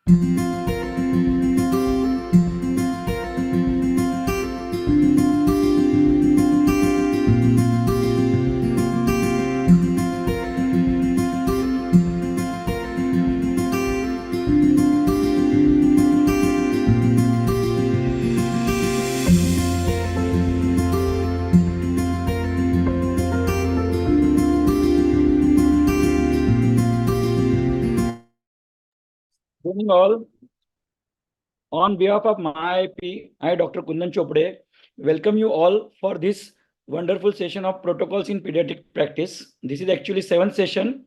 Good evening all. On behalf of MyIP, I, Dr. Kundan Chopde, welcome you all for this wonderful session of protocols in pediatric practice. This is actually 7th session,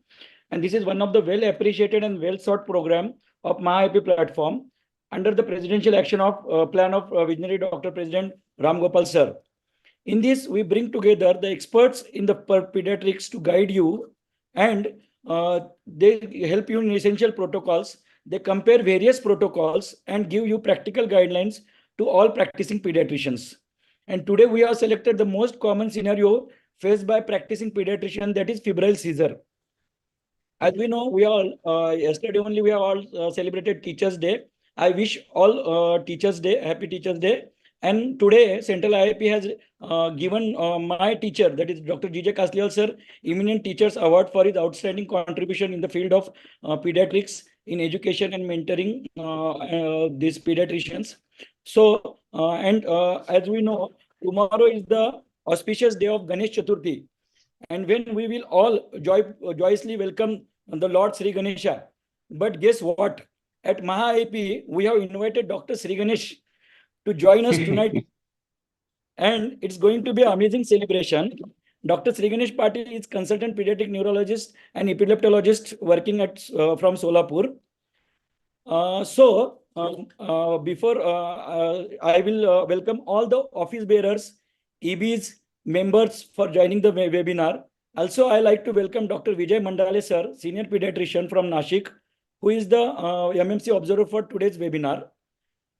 and this is one of the well appreciated and well sought program of MyIP platform under the presidential action of plan of visionary Dr. President Ram Gopal sir. In this, we bring together the experts in the pediatrics to guide you, and they help you in essential protocols. They compare various protocols and give you practical guidelines to all practicing pediatricians. And today we have selected the most common scenario faced by practicing pediatrician, that is febrile seizure. As we know, we all yesterday only we have all celebrated Teachers' Day. I wish all Teachers' Day, happy Teachers' Day. And today, Central IIP has given my teacher, that is Dr. G.J. Kasliwal sir, Eminent Teachers Award for his outstanding contribution in the field of pediatrics in education and mentoring these pediatricians. So, as we know, tomorrow is the auspicious day of Ganesh Chaturthi. And when we will all joyously welcome the Lord Sri Ganesha. But guess what? At MahaIP, we have invited Dr. Sri Ganesh to join us tonight. And it's going to be an amazing celebration. Dr. Sri Ganesh Patil is consultant pediatric neurologist and epileptologist working at from Solapur. Before I will welcome all the office bearers, EBs, members for joining the webinar. Also, I like to welcome Dr. Vijay Mandale sir, senior pediatrician from Nashik, who is the MMC observer for today's webinar.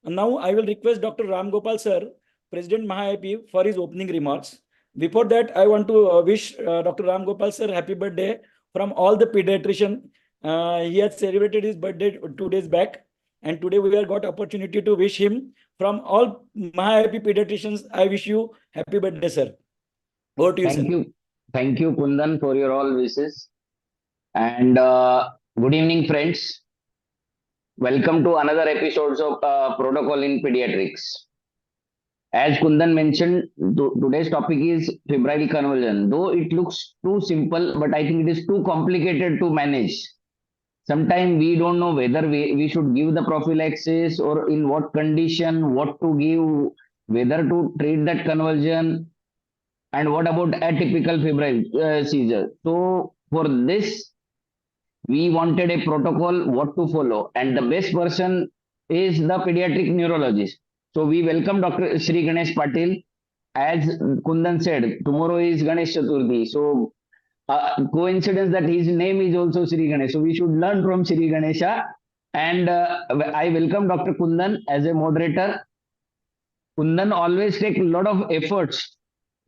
And now I will request Dr. Ram Gopal sir, President MahaIP, for his opening remarks. Before that, I want to wish Dr. Ram Gopal sir happy birthday from all the pediatrician. He has celebrated his birthday 2 days back, and today we have got opportunity to wish him. From all MahaIP pediatricians, I wish you happy birthday, sir. Over to you, Thank you, Kundan, for your all wishes. And good evening, friends. Welcome to another episode of Protocol in Pediatrics. As Kundan mentioned, today's topic is febrile convulsion. Though it looks too simple, but I think it is too complicated to manage. Sometimes we don't know whether we should give the prophylaxis or in what condition, what to give, whether to treat that convulsion, and what about atypical febrile seizure. So for this, we wanted a protocol, what to follow, and the best person is the pediatric neurologist. So we welcome Dr. Sri Ganesh Patil. As Kundan said, tomorrow is Ganesh Chaturthi. So coincidence that his name is also Sri Ganesh. So we should learn from Sri Ganesha. And I welcome Dr. Kundan as a moderator. Kundan always take a lot of efforts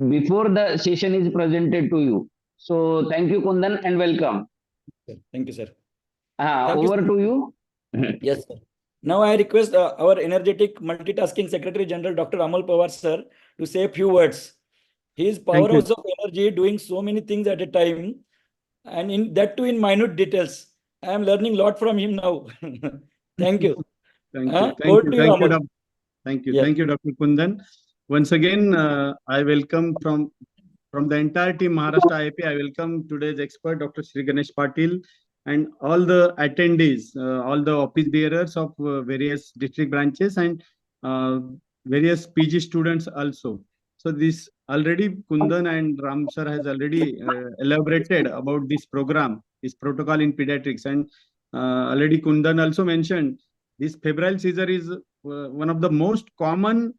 before the session is presented to you. So thank you, Kundan, and welcome. Thank you, sir. Over to you. Yes, sir. Now I request our energetic multitasking Secretary General, Dr. Amal Pawar, sir, to say a few words. His powerhouse of energy, doing so many things at a time, and in that too in minute details. I am learning a lot from him now. Thank you. Thank you. Thank you, Dr. Kundan. Once again, I welcome from the entire team Maharashtra IIP. I welcome today's expert, Dr. Sri Ganesh Patil, and all the attendees, all the office bearers of various district branches and various PG students also. So this already Kundan and Ram sir has already elaborated about this program, this protocol in pediatrics, and already Kundan also mentioned this febrile seizure is one of the most common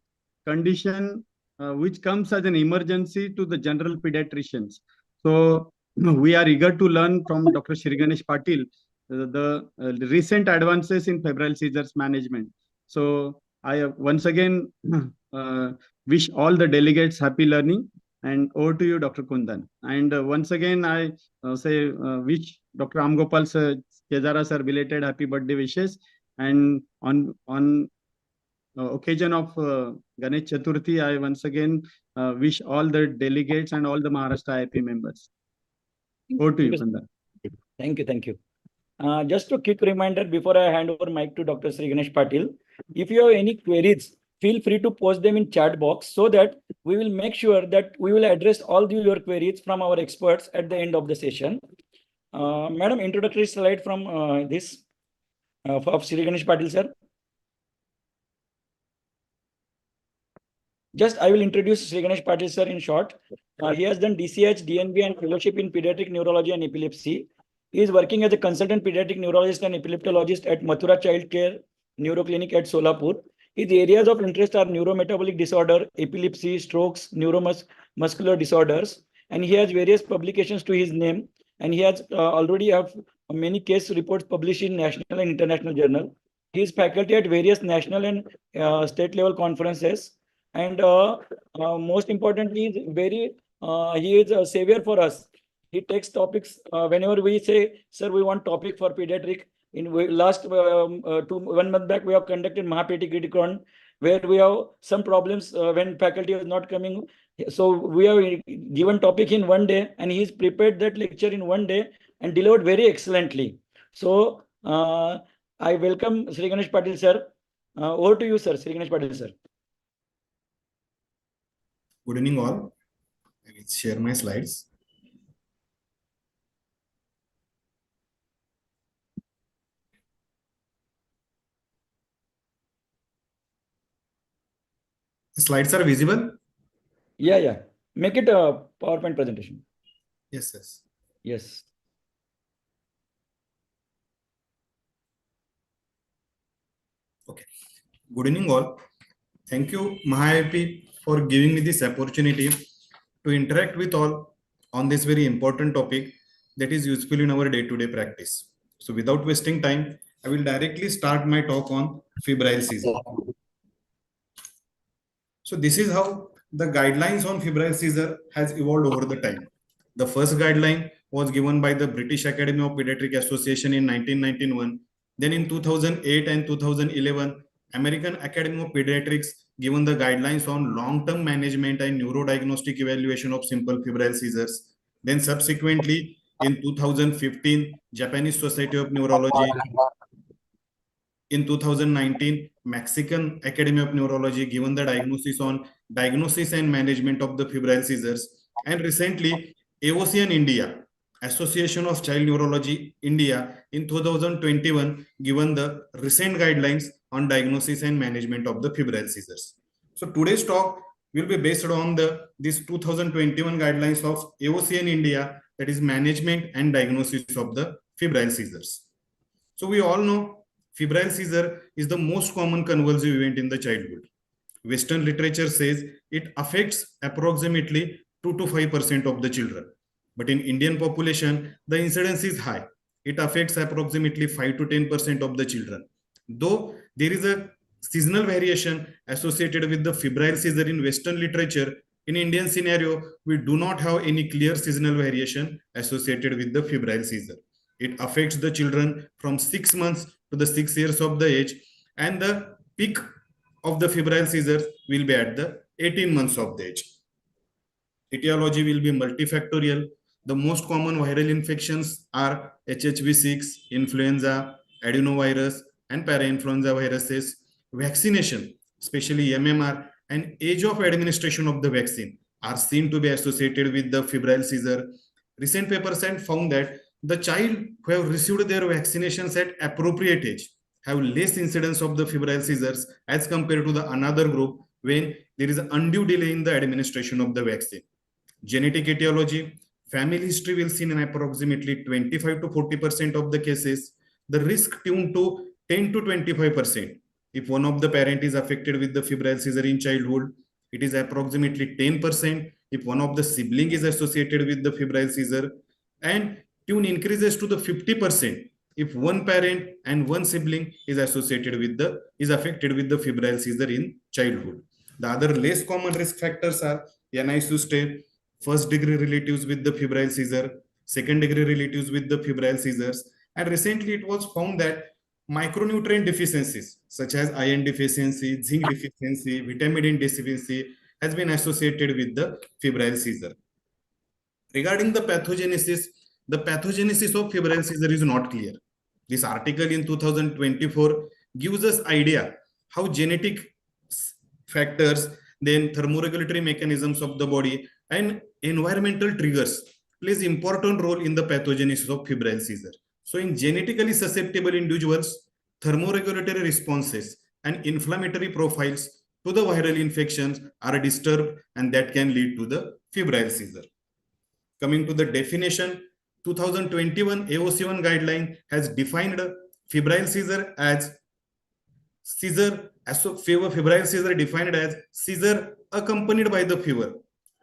condition which comes as an emergency to the general pediatricians. So we are eager to learn from Dr. Sri Ganesh Patil the recent advances in febrile seizures management. So I once again wish all the delegates happy learning, and over to you, Dr. Kundan. And once again, I wish Dr. Amgopal sir, Kezara sir belated happy birthday wishes, And on occasion of Ganesh Chaturthi, I once again wish all the delegates and all the Maharashtra IP members. Over to you, Kundan. Thank you. Thank you. Just a quick reminder before I hand over mic to Dr. Sri Ganesh Patil. If you have any queries, feel free to post them in chat box so that we will make sure that we will address all your queries from our experts at the end of the session. Madam, introductory slide from of Sri Ganesh Patil, sir. Just I will introduce Sri Ganesh Patil, sir, in short. He has done DCH, DNB, and fellowship in pediatric neurology and epilepsy. He is working as a consultant pediatric neurologist and epileptologist at Mathura Child Care Neuroclinic at Solapur. His areas of interest are neurometabolic disorder, epilepsy, strokes, neuromuscular disorders, and he has various publications to his name. And he has already have many case reports published in national and international journal. He is faculty at various national and state level conferences. And most importantly, he is a savior for us. He takes topics whenever we say, sir, we want topic for pediatric. In last 1 month back, we have conducted Mahapeticriticon, where we have some problems when faculty was not coming. So we have given topic in 1 day, and he's prepared that lecture in 1 day and delivered very excellently. So I welcome Sri Ganesh Patil, sir. Over to you, sir, Sri Ganesh Patil, sir. Good evening all. I will share my slides. The slides are visible? Yeah. Make it a PowerPoint presentation. Yes. Yes. Okay. Good evening all. Thank you, MahaIP, for giving me this opportunity to interact with all on this very important topic that is useful in our day-to-day practice. So without wasting time, I will directly start my talk on febrile seizure. So this is how the guidelines on febrile seizure has evolved over the time. The first guideline was given by the British Academy of Pediatric Association in 1991. Then in 2008 and 2011, American Academy of Pediatrics given the guidelines on long-term management and neurodiagnostic evaluation of simple febrile seizures. Then subsequently in 2015, Japanese Society of Neurology. In 2019, Mexican Academy of Neurology given the diagnosis and management of the febrile seizures. And recently, AOC in India, Association of Child Neurology India, in 2021 given the recent guidelines on diagnosis and management of the febrile seizures. So today's talk will be based on these 2021 guidelines of AOC in India, that is management and diagnosis of the febrile seizures. So we all know febrile seizure is the most common convulsive event in the childhood. Western literature says it affects approximately 2 to 5% of the children. But in Indian population, the incidence is high. It affects approximately 5 to 10% of the children. Though there is a seasonal variation associated with the febrile seizure in Western literature, in Indian scenario, we do not have any clear seasonal variation associated with the febrile seizure. It affects the children from 6 months to the 6 years of the age, and the peak of the febrile seizures will be at the 18 months of the age. Etiology will be multifactorial. The most common viral infections are HHV6, influenza, adenovirus, and parainfluenza viruses. Vaccination, especially MMR, and age of administration of the vaccine are seen to be associated with the febrile seizure. Recent papers have found that the child who have received their vaccinations at appropriate age have less incidence of the febrile seizures as compared to the another group when there is an undue delay in the administration of the vaccine. Genetic etiology, family history will see in approximately 25 to 40% of the cases. The risk tuned to 10 to 25%. If one of the parent is affected with the febrile seizure in childhood, it is approximately 10%. If one of the sibling is associated with the febrile seizure, and tune increases to the 50% if one parent and one sibling is affected with the febrile seizure in childhood. The other less common risk factors are NICU first degree relatives with the febrile seizure, second degree relatives with the febrile seizures, and recently it was found that micronutrient deficiencies such as iron deficiency, zinc deficiency, vitamin D deficiency has been associated with the febrile seizure. Regarding the pathogenesis of febrile seizure is not clear. This article in 2024 gives us idea how genetic factors, then thermoregulatory mechanisms of the body and environmental triggers plays important role in the pathogenesis of febrile seizure. So in genetically susceptible individuals, thermoregulatory responses and inflammatory profiles to the viral infections are disturbed, and that can lead to the febrile seizure. Coming to the definition, 2021 AOC1 guideline has defined febrile seizure as febrile seizure defined as seizure accompanied by the fever,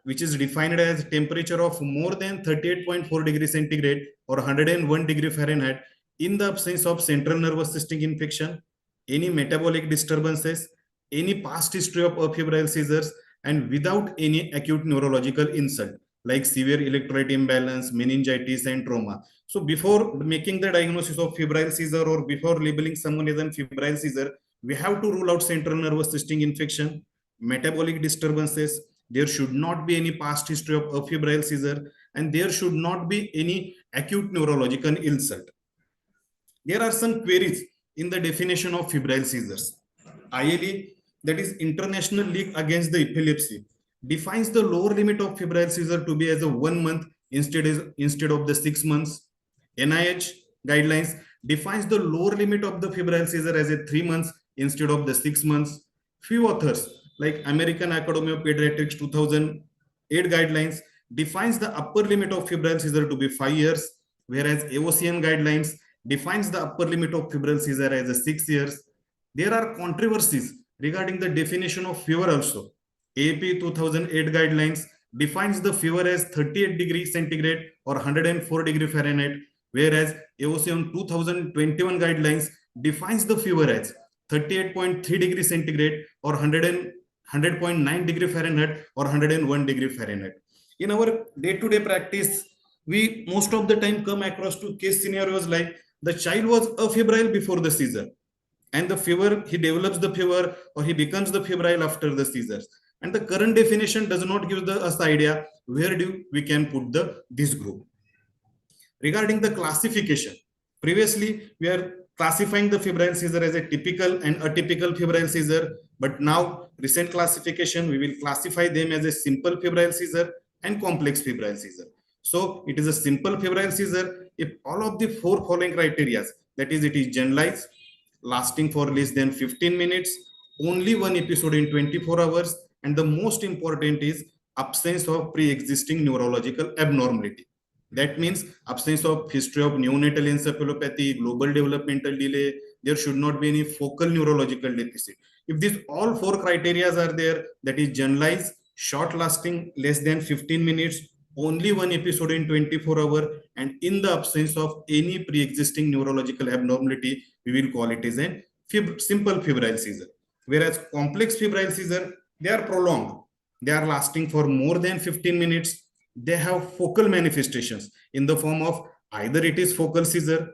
which is defined as temperature of more than 38.4 degrees centigrade or 101 degree Fahrenheit in the absence of central nervous system infection, any metabolic disturbances, any past history of febrile seizures, and without any acute neurological insult like severe electrolyte imbalance, meningitis, and trauma. So before making the diagnosis of febrile seizure or before labeling someone as a febrile seizure, we have to rule out central nervous system infection, metabolic disturbances. There should not be any past history of febrile seizure, and there should not be any acute neurological insult. There are some queries in the definition of febrile seizures. ILE, that is International League Against the Epilepsy, defines the lower limit of febrile seizure to be as a 1 month instead of the 6 months. NIH guidelines defines the lower limit of the febrile seizure as a 3 months instead of the 6 months. Few authors like American Academy of Pediatrics 2008 guidelines defines the upper limit of febrile seizure to be 5 years, whereas AOCN guidelines defines the upper limit of febrile seizure as a 6 years. There are controversies regarding the definition of fever also. AP 2008 guidelines defines the fever as 38 degrees centigrade or 104 degree Fahrenheit, whereas AOCN 2021 guidelines defines the fever as 38.3 degrees centigrade or 100.9 degree Fahrenheit or 101 degree Fahrenheit. In our day-to-day practice, we most of the time come across to case scenarios like the child was febrile before the seizure, and the fever, he develops the fever or he becomes the febrile after the seizures. And the current definition does not give us the idea where we can put this group. Regarding the classification, previously we are classifying the febrile seizure as a typical and atypical febrile seizure, but now recent classification, we will classify them as a simple febrile seizure and complex febrile seizure. So it is a simple febrile seizure if all of the 4 following criteria, that is, it is generalized, lasting for less than 15 minutes, only 1 episode in 24 hours, and the most important is absence of pre-existing neurological abnormality. That means absence of history of neonatal encephalopathy, global developmental delay. There should not be any focal neurological deficit. If these all 4 criteria are there, that is generalized, short lasting, less than 15 minutes, only 1 episode in 24 hours, and in the absence of any pre-existing neurological abnormality, we will call it as a simple febrile seizure. Whereas complex febrile seizure, they are prolonged. They are lasting for more than 15 minutes. They have focal manifestations in the form of either it is focal seizure,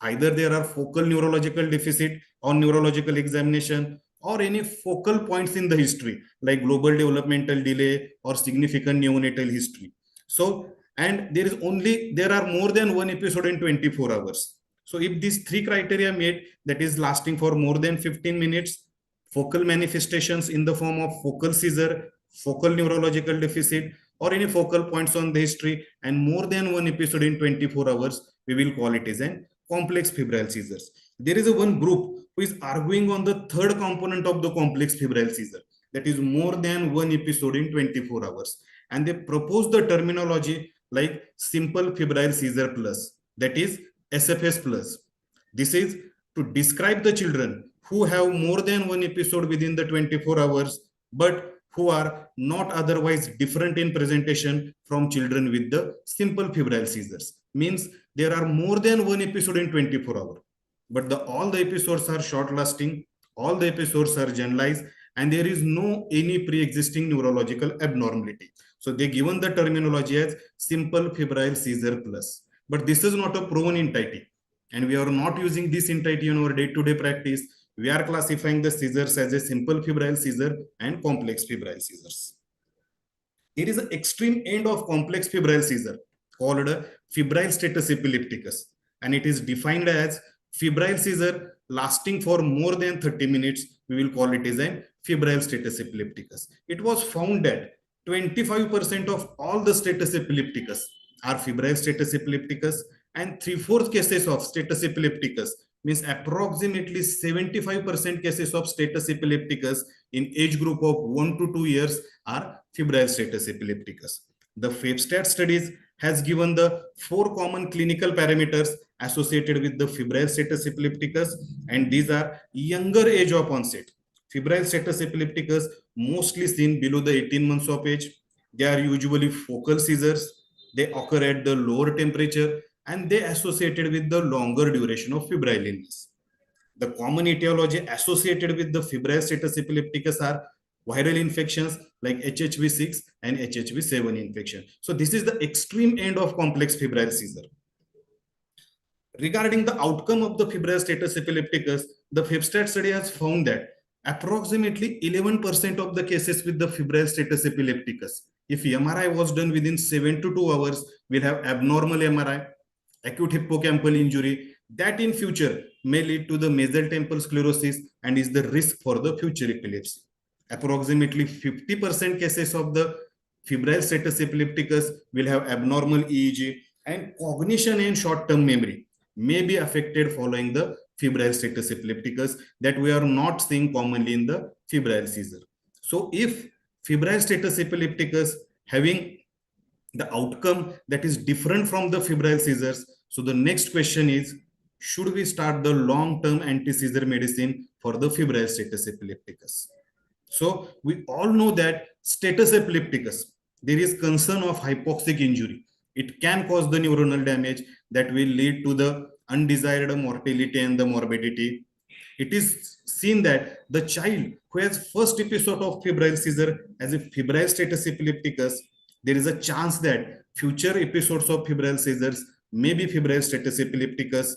either there are focal neurological deficit on neurological examination, or any focal points in the history like global developmental delay or significant neonatal history. So, and there are more than 1 episode in 24 hours. So if these 3 criteria made, that is lasting for more than 15 minutes, focal manifestations in the form of focal seizure, focal neurological deficit, or any focal points on the history, and more than 1 episode in 24 hours, we will call it as a complex febrile seizures. There is one group who is arguing on the third component of the complex febrile seizure, that is more than 1 episode in 24 hours. And they propose the terminology like simple febrile seizure plus, that is SFS plus. This is to describe the children who have more than 1 episode within the 24 hours, but who are not otherwise different in presentation from children with the simple febrile seizures. Means there are more than 1 episode in 24 hours, but all the episodes are short lasting, all the episodes are generalized, and there is no any pre-existing neurological abnormality. So they given the terminology as simple febrile seizure plus, but this is not a proven entity. and we are not using this entity in our day-to-day practice, we are classifying the seizures as a simple febrile seizure and complex febrile seizures. There is an extreme end of complex febrile seizure called a febrile status epilepticus, and it is defined as febrile seizure lasting for more than 30 minutes. We will call it as a febrile status epilepticus. It was found that 25% of all the status epilepticus are febrile status epilepticus, and 3/4 cases of status epilepticus, means approximately 75% cases of status epilepticus in age group of 1 to 2 years are febrile status epilepticus. The FEBSTAT studies has given the 4 common clinical parameters associated with the febrile status epilepticus, and these are younger age of onset. Febrile status epilepticus mostly seen below the 18 months of age. They are usually focal seizures. They occur at the lower temperature, and they associated with the longer duration of febrile illness. The common etiology associated with the febrile status epilepticus are viral infections like HHV6 and HHV7 infection. So this is the extreme end of complex febrile seizure. Regarding the outcome of the febrile status epilepticus, the FEBSTAT study has found that approximately 11% of the cases with the febrile status epilepticus, if MRI was done within 7 to 2 hours, will have abnormal MRI, acute hippocampal injury, that in future may lead to the mesotemporal sclerosis and is the risk for the future epilepsy. Approximately 50% cases of the febrile status epilepticus will have abnormal EEG, and cognition and short-term memory may be affected following the febrile status epilepticus that we are not seeing commonly in the febrile seizure. So if febrile status epilepticus having the outcome that is different from the febrile seizures, so the next question is, should we start the long-term anti-seizure medicine for the febrile status epilepticus? So we all know that status epilepticus, there is concern of hypoxic injury. It can cause the neuronal damage that will lead to the undesired mortality and the morbidity. It is seen that the child who has first episode of febrile seizure as a febrile status epilepticus, there is a chance that future episodes of febrile seizures may be febrile status epilepticus.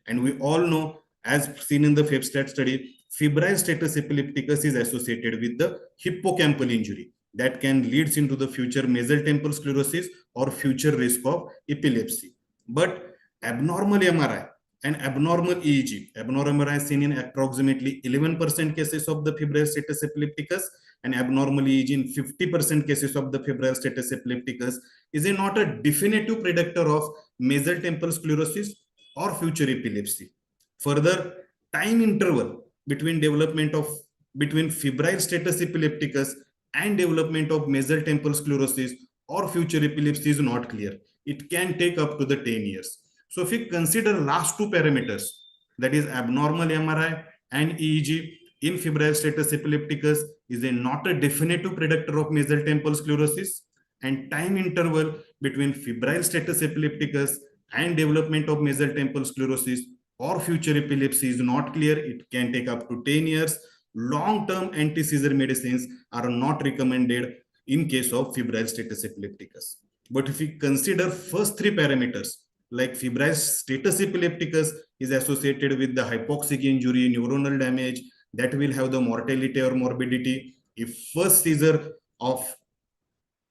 And we all know, as seen in the FEBSTAT study, febrile status epilepticus is associated with the hippocampal injury that can lead into the future mesotemporal sclerosis or future risk of epilepsy. But abnormal MRI and abnormal EEG, abnormal MRI seen in approximately 11% cases of the febrile status epilepticus, and abnormal EEG in 50% cases of the febrile status epilepticus is not a definitive predictor of mesotemporal sclerosis or future epilepsy. Further, time interval between febrile status epilepticus and development of mesotemporal sclerosis or future epilepsy is not clear. It can take up to the 10 years. So if we consider last 2 parameters, that is abnormal MRI and EEG in febrile status epilepticus is not a definitive predictor of mesotemporal sclerosis, and time interval between febrile status epilepticus and development of mesotemporal sclerosis or future epilepsy is not clear. It can take up to 10 years. Long-term anti-seizure medicines are not recommended in case of febrile status epilepticus. But if we consider first 3 parameters, like febrile status epilepticus is associated with the hypoxic injury, neuronal damage, that will have the mortality or morbidity. If first seizure of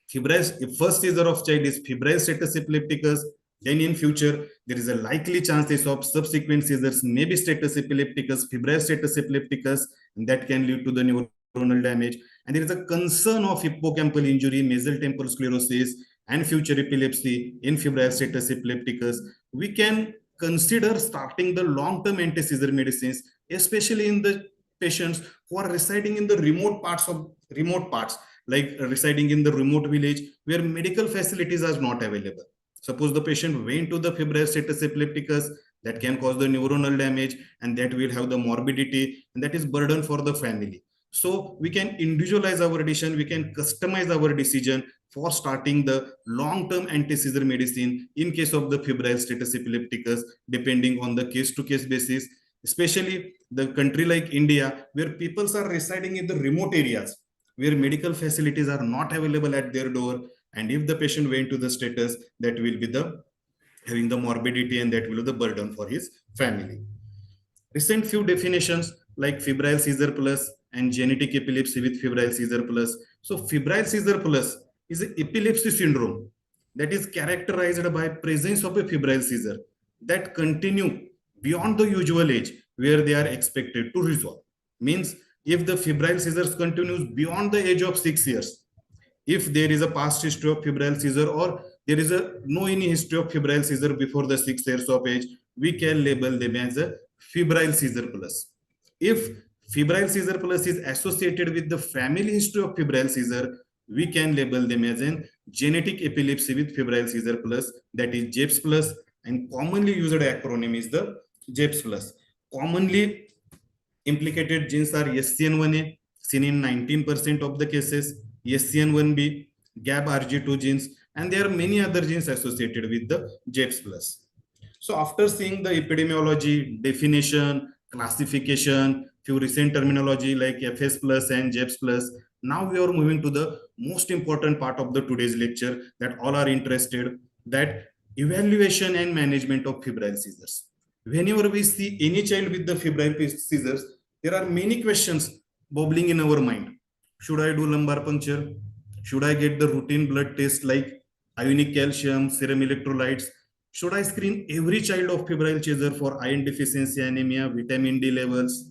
child is febrile status epilepticus, then in future there is a likely chances of subsequent seizures may be status epilepticus, febrile status epilepticus, and that can lead to the neuronal damage. And there is a concern of hippocampal injury, mesotemporal sclerosis, and future epilepsy in febrile status epilepticus. We can consider starting the long-term anti-seizure medicines, especially in the patients who are residing in the remote parts, like residing in the remote village where medical facilities are not available. Suppose the patient went to the febrile status epilepticus, that can cause the neuronal damage, and that will have the morbidity, and that is burden for the family. So we can individualize our decision, we can customize our decision for starting the long-term anti-seizure medicine in case of the febrile status epilepticus, depending on the case-to-case basis, especially the country like India, where people are residing in the remote areas, where medical facilities are not available at their door. And if the patient went to the status, that will be the having the morbidity, and that will be the burden for his family. Recent few definitions like febrile seizure plus and genetic epilepsy with febrile seizure plus. So febrile seizure plus is an epilepsy syndrome that is characterized by presence of a febrile seizure that continue beyond the usual age where they are expected to resolve. Means if the febrile seizures continues beyond the age of 6 years, if there is a past history of febrile seizure or there is a no any history of febrile seizure before the 6 years of age, we can label them as a febrile seizure plus. If febrile seizure plus is associated with the family history of febrile seizure, we can label them as an genetic epilepsy with febrile seizure plus, that is JEPS plus, and commonly used acronym is the JEPS plus. Commonly implicated genes are SCN1A, seen in 19% of the cases, SCN1B, GABRG2 genes, and there are many other genes associated with the JEPS plus. So after seeing the epidemiology, definition, classification, few recent terminology like FS plus and JEPS plus, now we are moving to the most important part of the today's lecture that all are interested, that evaluation and management of febrile seizures. Whenever we see any child with the febrile seizures, there are many questions bubbling in our mind. Should I do lumbar puncture? Should I get the routine blood test like ionic calcium, serum electrolytes? Should I screen every child of febrile seizure for iron deficiency anemia, vitamin D levels?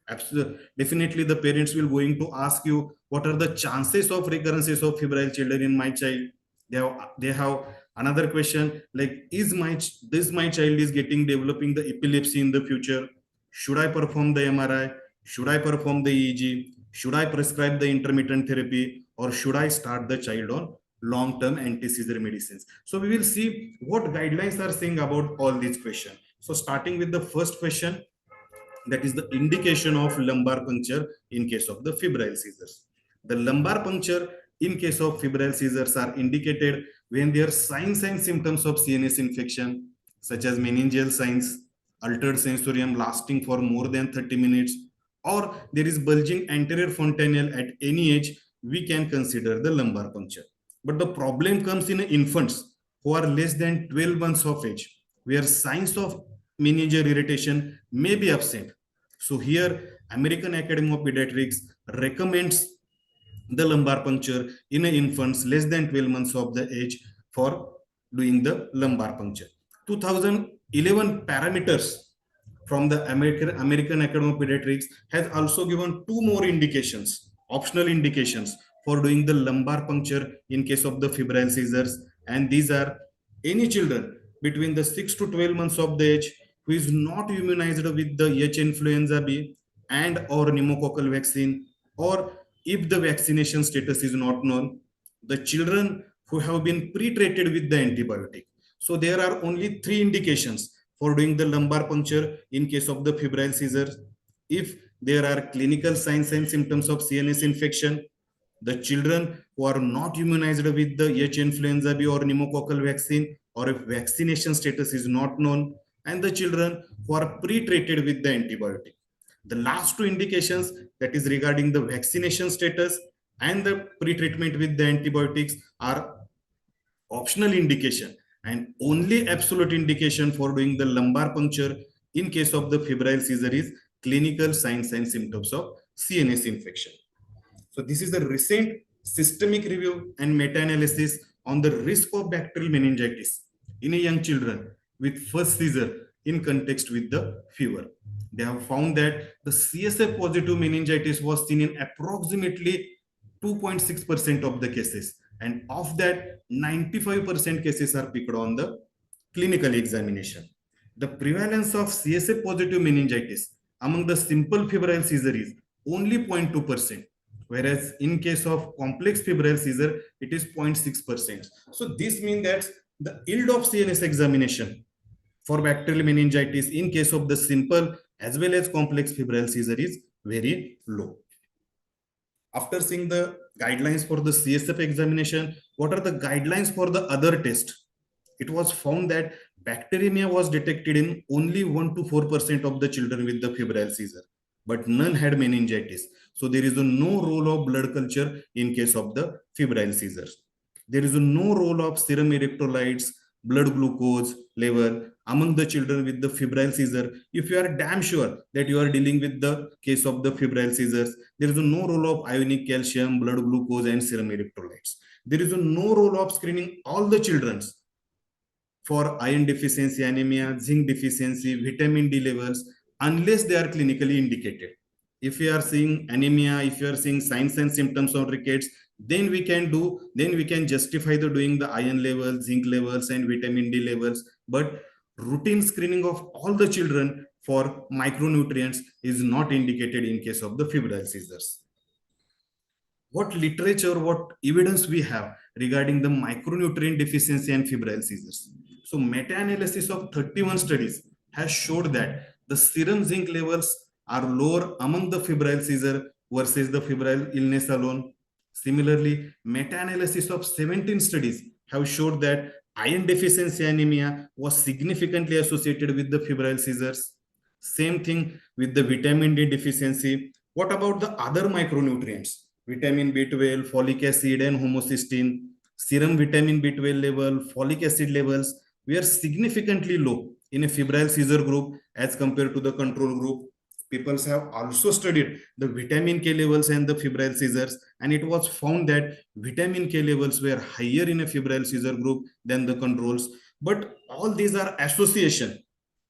Absolutely. Definitely the parents will going to ask you, what are the chances of recurrences of febrile children in my child? They have another question like, is my child is developing the epilepsy in the future? Should I perform the MRI? Should I perform the EEG? Should I prescribe the intermittent therapy, or should I start the child on long-term anti-seizure medicines? So we will see what guidelines are saying about all these questions. So starting with the first question, that is the indication of lumbar puncture in case of the febrile seizures. The lumbar puncture in case of febrile seizures are indicated when there are signs and symptoms of CNS infection, such as meningeal signs, altered sensorium lasting for more than 30 minutes, or there is bulging anterior fontanelle at any age, we can consider the lumbar puncture. But the problem comes in infants who are less than 12 months of age, where signs of meningeal irritation may be absent. So here, American Academy of Pediatrics recommends the lumbar puncture in infants less than 12 months of the age for doing the lumbar puncture. 2011 parameters from the American Academy of Pediatrics has also given two more indications, optional indications for doing the lumbar puncture in case of the febrile seizures. And these are any children between the 6 to 12 months of the age who is not immunized with the H influenza B and or pneumococcal vaccine, or if the vaccination status is not known, the children who have been pre-treated with the antibiotic. So there are only three indications for doing the lumbar puncture in case of the febrile seizures. If there are clinical signs and symptoms of CNS infection, the children who are not immunized with the H influenza B or pneumococcal vaccine, or if vaccination status is not known, and the children who are pre-treated with the antibiotic. The last two indications, that is regarding the vaccination status and the pre-treatment with the antibiotics, are optional indication, and only absolute indication for doing the lumbar puncture in case of the febrile seizure is clinical signs and symptoms of CNS infection. So this is the recent systemic review and meta-analysis on the risk of bacterial meningitis in a young children with first seizure in context with the fever. They have found that the CSF positive meningitis was seen in approximately 2.6% of the cases, and of that 95% cases are picked on the clinical examination. The prevalence of CSF positive meningitis among the simple febrile seizure is only 0.2%, whereas in case of complex febrile seizure it is 0.6%. So this means that the yield of CNS examination for bacterial meningitis in case of the simple as well as complex febrile seizure is very low. After seeing the guidelines for the CSF examination, what are the guidelines for the other test? It was found that bacteremia was detected in only 1 to 4% of the children with the febrile seizure, but none had meningitis. So there is no role of blood culture in case of the febrile seizures. There is no role of serum electrolytes, blood glucose level among the children with the febrile seizure, if you are damn sure that you are dealing with the case of the febrile seizures, there is no role of ionic calcium, blood glucose, and serum electrolytes. There is no role of screening all the children for iron deficiency anemia, zinc deficiency, vitamin D levels, unless they are clinically indicated. If you are seeing anemia, if you are seeing signs and symptoms of rickets, then we can justify the doing the iron levels, zinc levels, and vitamin D levels. But routine screening of all the children for micronutrients is not indicated in case of the febrile seizures. What literature, what evidence we have regarding the micronutrient deficiency and febrile seizures? So meta-analysis of 31 studies has showed that the serum zinc levels are lower among the febrile seizure versus the febrile illness alone. Similarly, meta-analysis of 17 studies have showed that iron deficiency anemia was significantly associated with the febrile seizures. Same thing with the vitamin D deficiency. What about the other micronutrients? Vitamin B12, folic acid, and homocysteine, serum vitamin B12 level, folic acid levels were significantly low in a febrile seizure group as compared to the control group. People have also studied the vitamin K levels and the febrile seizures, and it was found that vitamin K levels were higher in a febrile seizure group than the controls. But all these are association,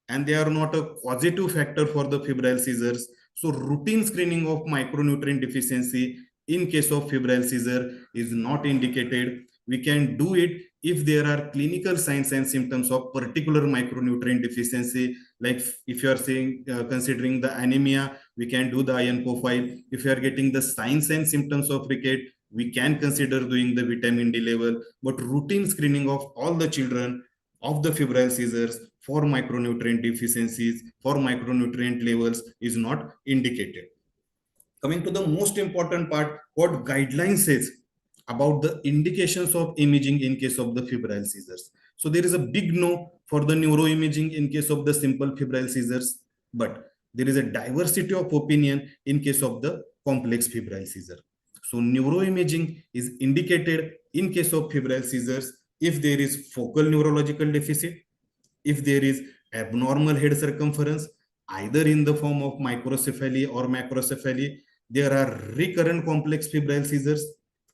and they are not a causative factor for the febrile seizures. So routine screening of micronutrient deficiency in case of febrile seizure is not indicated. We can do it if there are clinical signs and symptoms of particular micronutrient deficiency. Like if you are saying considering the anemia, we can do the iron profile. If you are getting the signs and symptoms of ricket, we can consider doing the vitamin D level. But routine screening of all the children of the febrile seizures for micronutrient deficiencies, for micronutrient levels is not indicated. Coming to the most important part, what guidelines says about the indications of imaging in case of the febrile seizures. So there is a big no for the neuroimaging in case of the simple febrile seizures, but there is a diversity of opinion in case of the complex febrile seizure. So neuroimaging is indicated in case of febrile seizures if there is focal neurological deficit, if there is abnormal head circumference, either in the form of microcephaly or macrocephaly. There are recurrent complex febrile seizures.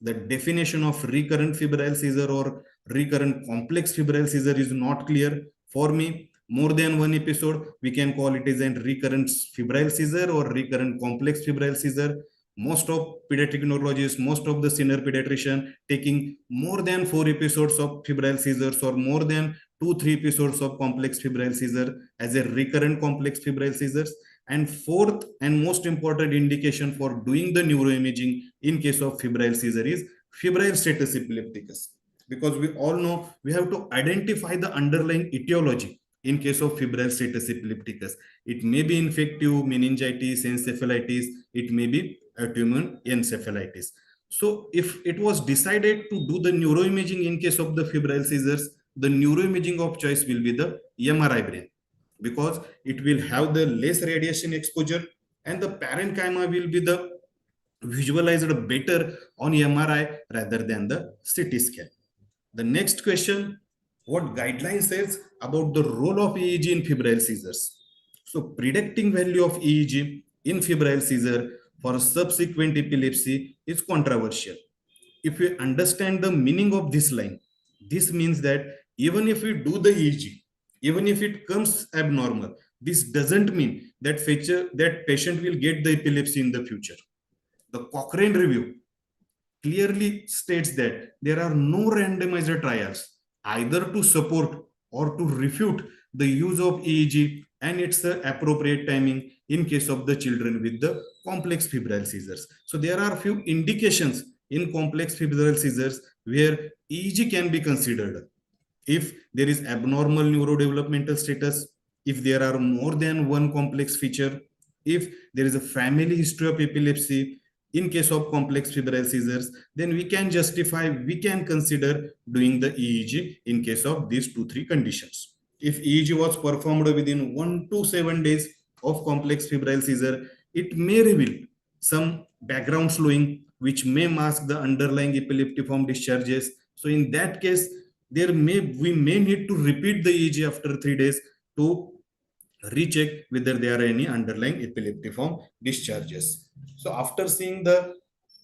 The definition of recurrent febrile seizure or recurrent complex febrile seizure is not clear. For me, more than one episode, we can call it as a recurrent febrile seizure or recurrent complex febrile seizure. Most of pediatric neurologists, most of the senior pediatrician taking more than 4 episodes of febrile seizures or more than 2-3 episodes of complex febrile seizure as a recurrent complex febrile seizures. And fourth and most important indication for doing the neuroimaging in case of febrile seizure is febrile status epilepticus, because we all know we have to identify the underlying etiology in case of febrile status epilepticus. It may be infective meningitis, encephalitis, it may be autoimmune encephalitis. So if it was decided to do the neuroimaging in case of the febrile seizures, the neuroimaging of choice will be the MRI brain, because it will have the less radiation exposure and the parenchyma will be the visualized better on MRI rather than the CT scan. The next question, what guideline says about the role of EEG in febrile seizures? So predicting value of EEG in febrile seizure for subsequent epilepsy is controversial. If we understand the meaning of this line, this means that even if we do the EEG, even if it comes abnormal, this doesn't mean that patient will get the epilepsy in the future. The Cochrane review clearly states that there are no randomized trials either to support or to refute the use of EEG and its appropriate timing in case of the children with the complex febrile seizures. So there are a few indications in complex febrile seizures where EEG can be considered. If there is abnormal neurodevelopmental status, if there are more than one complex feature, if there is a family history of epilepsy, in case of complex febrile seizures, then we can consider doing the EEG in case of these 2-3 conditions. If EEG was performed within 1 to 7 days of complex febrile seizure, it may reveal some background slowing which may mask the underlying epileptiform discharges. So in that case, we may need to repeat the EEG after 3 days to recheck whether there are any underlying epileptiform discharges. So after seeing the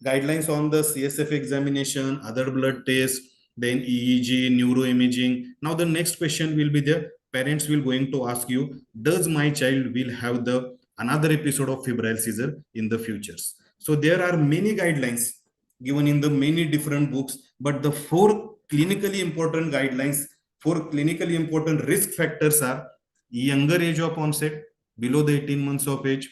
guidelines on the CSF examination, other blood tests, then EEG, neuroimaging, now the next question will be the parents will going to ask you, does my child will have the another episode of febrile seizure in the futures? So there are many guidelines given in the many different books, but the four clinically important guidelines, four clinically important risk factors are younger age of onset, below the 18 months of age,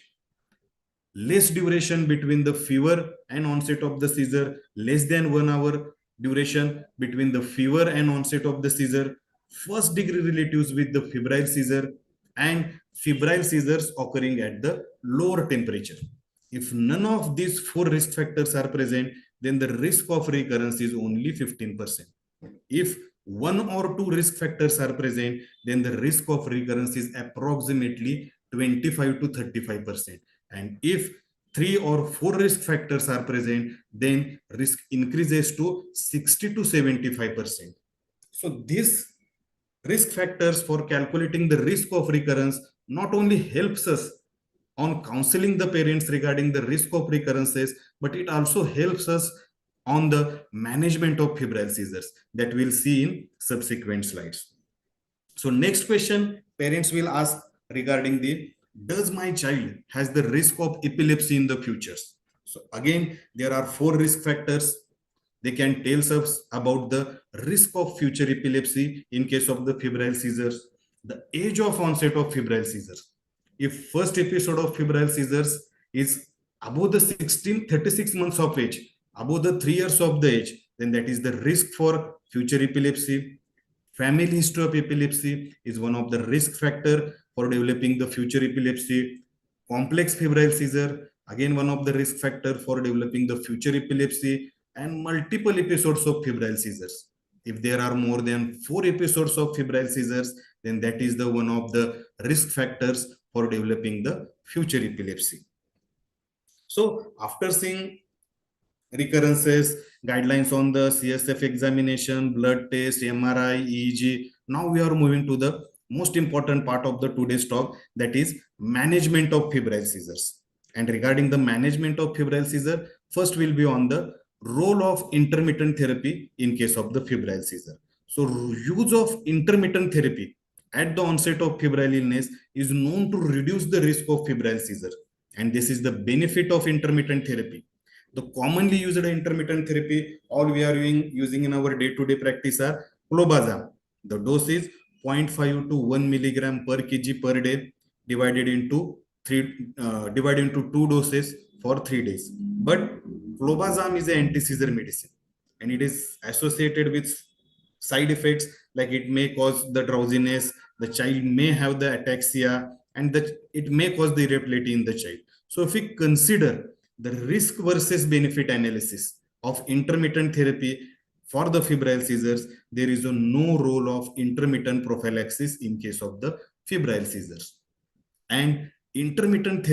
less duration between the fever and onset of the seizure, less than 1 hour duration between the fever and onset of the seizure, first degree relatives with the febrile seizure, and febrile seizures occurring at the lower temperature. If none of these four risk factors are present, then the risk of recurrence is only 15%. If one or two risk factors are present, then the risk of recurrence is approximately 25 to 35%. And if three or four risk factors are present, then risk increases to 60 to 75%. So these risk factors for calculating the risk of recurrence not only helps us on counseling the parents regarding the risk of recurrences, but it also helps us on the management of febrile seizures that we'll see in subsequent slides. So next question parents will ask regarding the, does my child has the risk of epilepsy in the futures? So again, there are four risk factors. They can tell us about the risk of future epilepsy in case of the febrile seizures, the age of onset of febrile seizures. If first episode of febrile seizures is above the 36 months of age, above the 3 years of the age, then that is the risk for future epilepsy. Family history of epilepsy is one of the risk factor for developing the future epilepsy. Complex febrile seizure, again one of the risk factor for developing the future epilepsy, and multiple episodes of febrile seizures. If there are more than 4 episodes of febrile seizures, then that is the one of the risk factors for developing the future epilepsy. So after seeing recurrences, guidelines on the CSF examination, blood test, MRI, EEG, now we are moving to the most important part of the today's talk, that is management of febrile seizures. And regarding the management of febrile seizure, first will be on the role of intermittent therapy in case of the febrile seizure. So use of intermittent therapy at the onset of febrile illness is known to reduce the risk of febrile seizure. And this is the benefit of intermittent therapy. The commonly used intermittent therapy, all we are using in our day-to-day practice are clobazam. The dose is 0.5 to 1 milligram per kg per day, divided into 2 doses for 3 days. But clobazam is an anti-seizure medicine, and it is associated with side effects like it may cause the drowsiness, the child may have the ataxia, and it may cause the irritability in the child. So if we consider the risk versus benefit analysis of intermittent therapy for the febrile seizures, there is no role of intermittent prophylaxis in case of the febrile seizures. And intermittent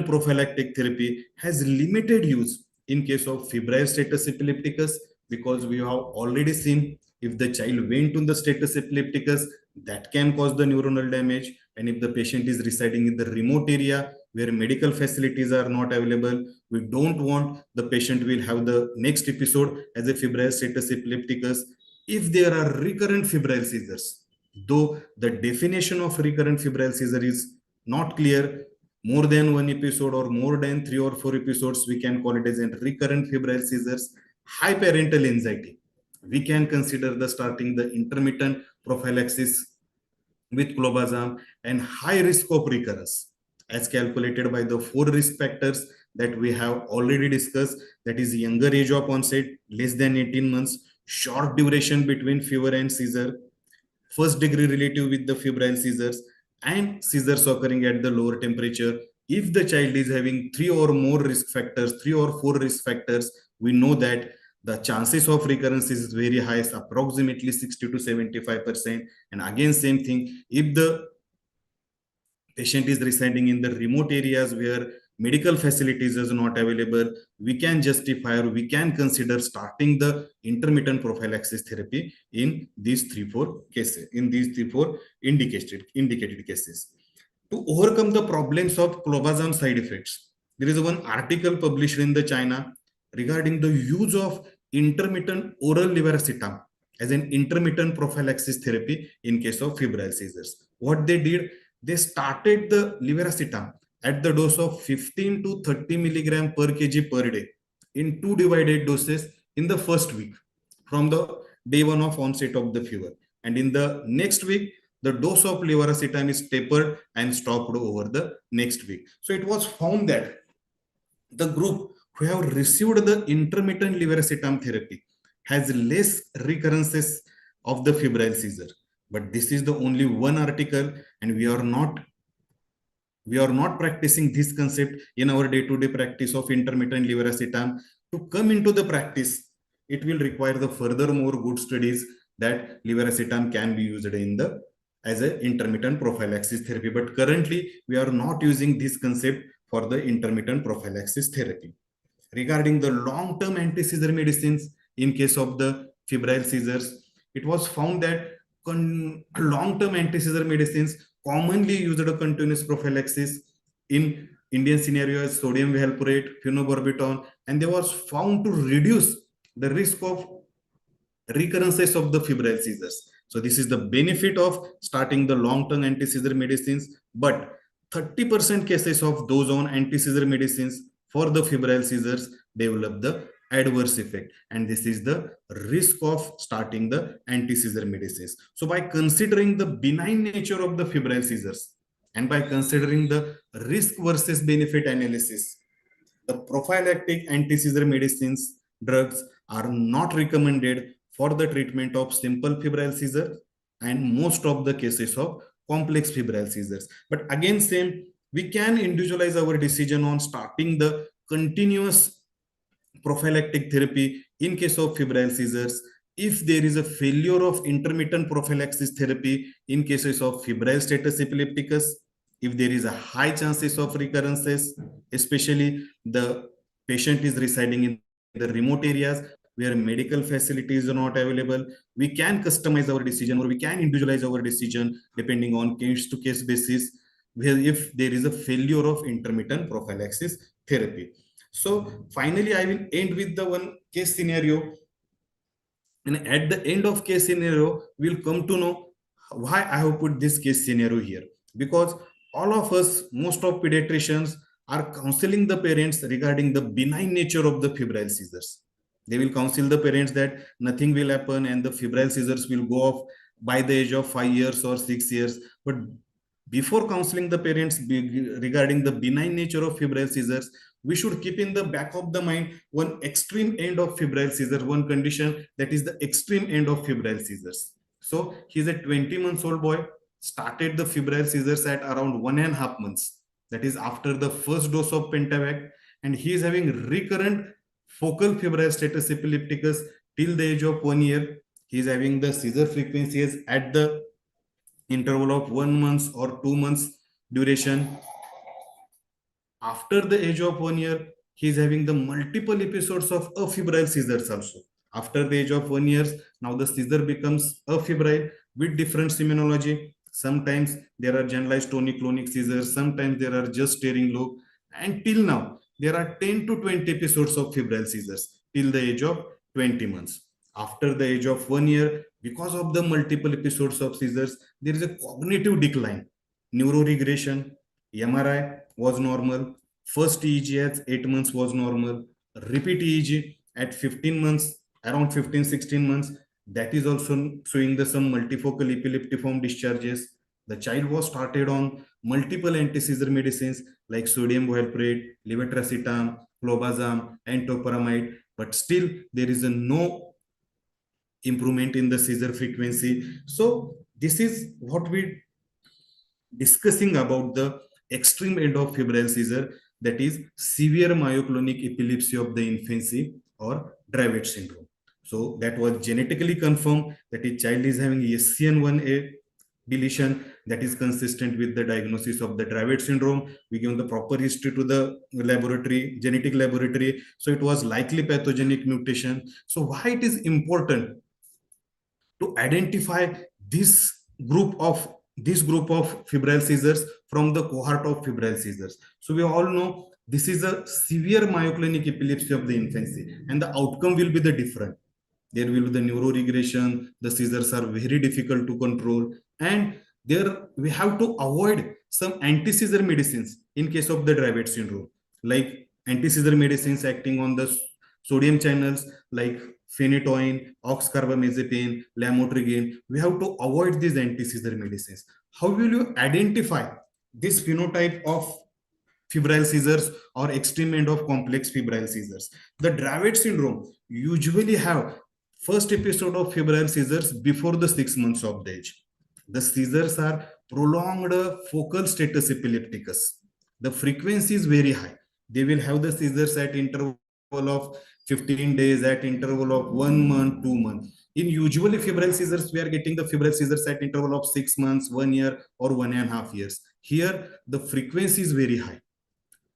prophylactic therapy has limited use in case of febrile status epilepticus, because we have already seen if the child went to the status epilepticus, that can cause the neuronal damage. And if the patient is residing in the remote area where medical facilities are not available, we don't want the patient will have the next episode as a febrile status epilepticus. If there are recurrent febrile seizures, though the definition of recurrent febrile seizure is not clear, more than one episode or more than 3 or 4 episodes, we can call it as a recurrent febrile seizures. High parental anxiety, we can consider the starting the intermittent prophylaxis with clobazam. And high risk of recurrence as calculated by the 4 risk factors that we have already discussed, that is younger age of onset, less than 18 months, short duration between fever and seizure, first degree relative with the febrile seizures, and seizures occurring at the lower temperature. If the child is having 3 or more risk factors, 3 or 4 risk factors, we know that the chances of recurrence is very high, approximately 60 to 75%. And again, same thing, if the patient is residing in the remote areas where medical facilities is not available, we can justify or we can consider starting the intermittent prophylaxis therapy in these 3-4 cases, in these 3-4 indicated cases. To overcome the problems of clobazam side effects, there is one article published in the China regarding the use of intermittent oral levetiracetam as an intermittent prophylaxis therapy in case of febrile seizures. What they did, they started the levetiracetam at the dose of 15 to 30 milligram per kg per day in 2 divided doses in the first week from the day 1 of onset of the fever. And in the next week, the dose of levetiracetam is tapered and stopped over the next week. So it was found that the group who have received the intermittent levetiracetam therapy has less recurrences of the febrile seizure. But this is the only one article, and we are not practicing this concept in our day-to-day practice of intermittent levetiracetam. To come into the practice, it will require the furthermore good studies that levetiracetam can be used in the as an intermittent prophylaxis therapy. But currently, we are not using this concept for the intermittent prophylaxis therapy. Regarding the long-term anti-seizure medicines in case of the febrile seizures, it was found that long-term anti-seizure medicines commonly used a continuous prophylaxis in Indian scenario as sodium valproate, phenobarbital, and they was found to reduce the risk of recurrences of the febrile seizures. So this is the benefit of starting the long-term anti-seizure medicines, but 30% cases of those on anti-seizure medicines for the febrile seizures develop the adverse effect, and this is the risk of starting the anti-seizure medicines. So by considering the benign nature of the febrile seizures and by considering the risk versus benefit analysis, the prophylactic anti-seizure medicines drugs are not recommended for the treatment of simple febrile seizure and most of the cases of complex febrile seizures. But again, same, we can individualize our decision on starting the continuous prophylactic therapy in case of febrile seizures if there is a failure of intermittent prophylaxis therapy in cases of febrile status epilepticus, if there is a high chances of recurrences, especially the patient is residing in the remote areas where medical facilities are not available, we can customize our decision or we can individualize our decision depending on case-to-case basis, where if there is a failure of intermittent prophylaxis therapy. So finally, I will end with the one case scenario. And at the end of case scenario, we'll come to know why I have put this case scenario here. Because all of us, most of pediatricians are counseling the parents regarding the benign nature of the febrile seizures. They will counsel the parents that nothing will happen and the febrile seizures will go off by the age of 5 years or 6 years. But before counseling the parents regarding the benign nature of febrile seizures, we should keep in the back of the mind one extreme end of febrile seizure, one condition that is the extreme end of febrile seizures. So he's a 20 months old boy, started the febrile seizures at around 1.5 months. That is after the first dose of Pentavac, and he is having recurrent focal febrile status epilepticus till the age of 1 year. He is having the seizure frequencies at the interval of 1 month or 2 months duration. After the age of 1 year, he is having the multiple episodes of afebrile seizures also. After the age of 1 year, now the seizure becomes afebrile with different semiology. Sometimes there are generalized tonic-clonic seizures, sometimes there are just staring lobe, and till now, there are 10 to 20 episodes of febrile seizures till the age of 20 months. After the age of 1 year, because of the multiple episodes of seizures, there is a cognitive decline, neuroregression, MRI was normal, first EEG at 8 months was normal, repeat EEG at 15 months, around 15-16 months, that is also showing the some multifocal epileptiform discharges. The child was started on multiple anti-seizure medicines like sodium valproate, levetiracetam, clobazam, and topiramate, but still there is a no improvement in the seizure frequency. So this is what we discussing about the extreme end of febrile seizure, that is severe myoclonic epilepsy of the infancy or Dravet syndrome. So that was genetically confirmed that a child is having SCN1A deletion that is consistent with the diagnosis of the Dravet syndrome. We give the proper history to the laboratory, genetic laboratory. So it was likely pathogenic mutation. So why it is important to identify this group of febrile seizures from the cohort of febrile seizures. So we all know this is a severe myoclonic epilepsy of the infancy, and the outcome will be the different. There will be the neuroregression, the seizures are very difficult to control, and there we have to avoid some anti-seizure medicines in case of the Dravet syndrome, like anti-seizure medicines acting on the sodium channels like phenytoin, oxcarbamazepine, lamotrigine. We have to avoid these anti-seizure medicines. How will you identify this phenotype of febrile seizures or extreme end of complex febrile seizures? The Dravet syndrome usually have first episode of febrile seizures before the 6 months of the age. The seizures are prolonged focal status epilepticus. The frequency is very high. They will have the seizures at interval of 15 days, at interval of 1 month, 2 months. In usually febrile seizures, we are getting the febrile seizures at interval of 6 months, 1 year, or 1.5 years. Here, the frequency is very high.